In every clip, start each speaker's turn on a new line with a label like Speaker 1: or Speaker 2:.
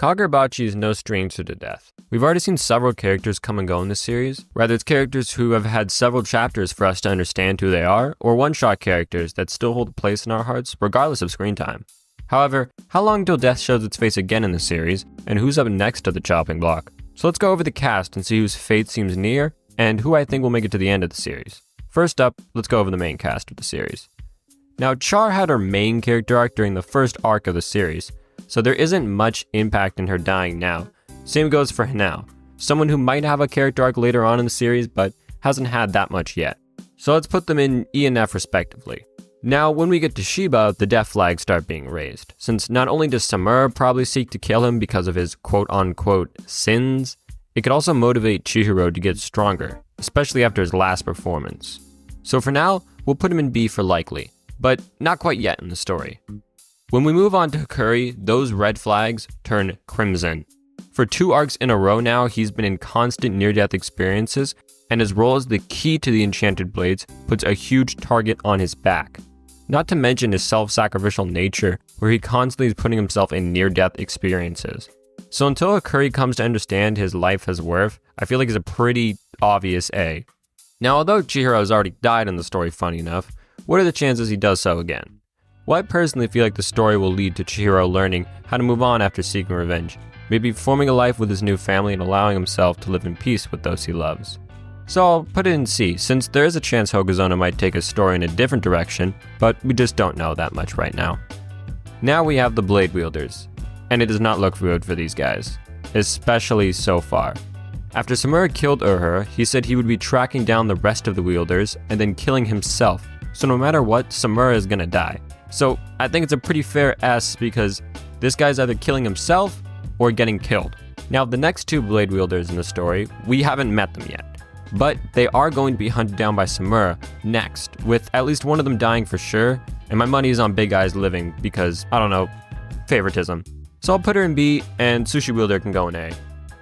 Speaker 1: Kagurabachi is no stranger to death. We've already seen several characters come and go in this series. Rather, it's characters who have had several chapters for us to understand who they are, or one-shot characters that still hold a place in our hearts, regardless of screen time. However, how long till death shows its face again in the series, and who's up next to the chopping block? So let's go over the cast and see whose fate seems near, and who I think will make it to the end of the series. First up, let's go over the main cast of the series. Now, Char had her main character arc during the first arc of the series, so there isn't much impact in her dying now. Same goes for Hanao, someone who might have a character arc later on in the series, but hasn't had that much yet. So let's put them in E and F respectively. Now, when we get to Shiba, the death flags start being raised, since not only does Samura probably seek to kill him because of his quote-unquote sins, it could also motivate Chihiro to get stronger, especially after his last performance. So for now, we'll put him in B for likely, but not quite yet in the story. When we move on to Hakuri, those red flags turn crimson. For 2 arcs in a row now, he's been in constant near-death experiences, and his role as the key to the Enchanted Blades puts a huge target on his back. Not to mention his self-sacrificial nature, where he constantly is putting himself in near-death experiences. So until Hakuri comes to understand his life has worth, I feel like it's a pretty obvious A. Now, although Chihiro has already died in the story, funny enough, what are the chances he does so again? Well, I personally feel like the story will lead to Chihiro learning how to move on after seeking revenge, maybe forming a life with his new family and allowing himself to live in peace with those he loves. So I'll put it in C, since there is a chance Hokuzono might take his story in a different direction, but we just don't know that much right now. Now we have the Blade Wielders, and it does not look good for these guys, especially so far. After Samura killed Uhura, he said he would be tracking down the rest of the Wielders and then killing himself, so no matter what, Samura is gonna die. So I think it's a pretty fair S because this guy's either killing himself or getting killed. Now the next 2 Blade Wielders in the story, we haven't met them yet, but they are going to be hunted down by Samura next, with at least one of them dying for sure, and my money is on Big Eyes living because, I don't know, favoritism. So I'll put her in B and Sushi Wielder can go in A.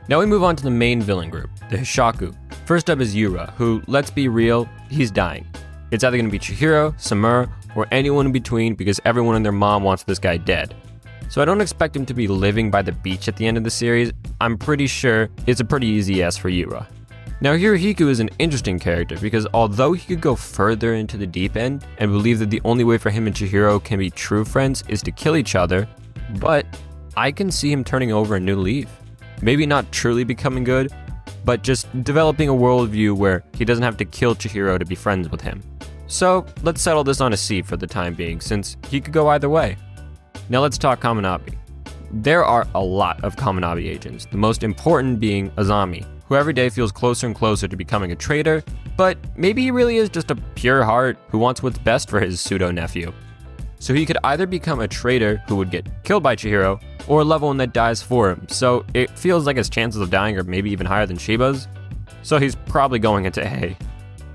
Speaker 1: Now we move on to the main villain group, the Hishaku. First up is Yura, who, let's be real, he's dying. It's either going to be Chihiro, Samura, or anyone in between because everyone and their mom wants this guy dead. So I don't expect him to be living by the beach at the end of the series. I'm pretty sure it's a pretty easy S for Yura. Now Hirohiko is an interesting character because although he could go further into the deep end and believe that the only way for him and Chihiro can be true friends is to kill each other, but I can see him turning over a new leaf. Maybe not truly becoming good, but just developing a worldview where he doesn't have to kill Chihiro to be friends with him. So let's settle this on a C for the time being, since he could go either way. Now let's talk Kamunabi. There are a lot of Kamunabi agents, the most important being Azami, who every day feels closer and closer to becoming a traitor, but maybe he really is just a pure heart who wants what's best for his pseudo-nephew. So he could either become a traitor who would get killed by Chihiro, or a level 1 that dies for him, so it feels like his chances of dying are maybe even higher than Shiba's, so he's probably going into A.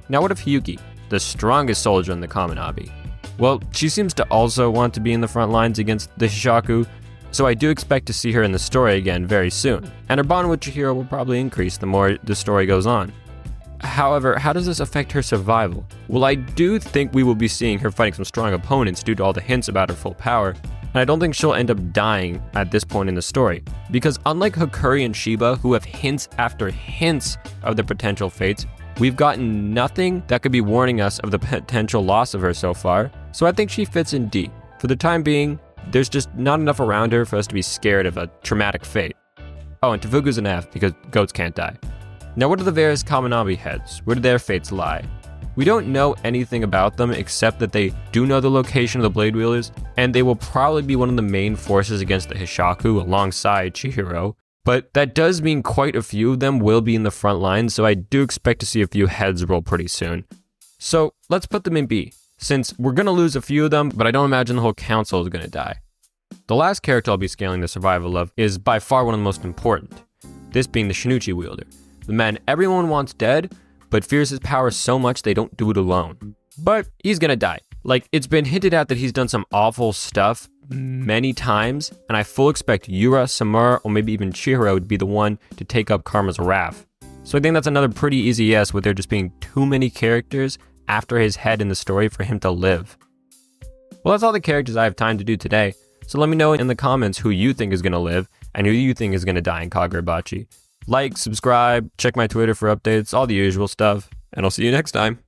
Speaker 1: Now what of Hiyuki, the strongest soldier in the Kamunabi? Well, she seems to also want to be in the front lines against the Hishaku, so I do expect to see her in the story again very soon, and her bond with Chihiro will probably increase the more the story goes on. However, how does this affect her survival? Well, I do think we will be seeing her fighting some strong opponents due to all the hints about her full power, and I don't think she'll end up dying at this point in the story, because unlike Hakuri and Shiba, who have hints after hints of their potential fates, we've gotten nothing that could be warning us of the potential loss of her so far, so I think she fits in D. For the time being, there's just not enough around her for us to be scared of a traumatic fate. Oh, and Tefuku's an F because goats can't die. Now what are the various Kamunabi heads? Where do their fates lie? We don't know anything about them except that they do know the location of the Blade Wielders, and they will probably be one of the main forces against the Hishaku alongside Chihiro, but that does mean quite a few of them will be in the front line, so I do expect to see a few heads roll pretty soon. So let's put them in B, since we're going to lose a few of them, but I don't imagine the whole council is going to die. The last character I'll be scaling the survival of is by far one of the most important, this being the Shinichi Wielder, the man everyone wants dead, but fears his power so much they don't do it alone. But he's gonna die. Like, it's been hinted at that he's done some awful stuff many times, and I fully expect Yura, Samura, or maybe even Chihiro to be the one to take up Karma's wrath. So I think that's another pretty easy yes, with there just being too many characters after his head in the story for him to live. Well, that's all the characters I have time to do today, so let me know in the comments who you think is gonna live, and who you think is going to die in Kagurabachi. Like, subscribe, check my Twitter for updates, all the usual stuff, and I'll see you next time.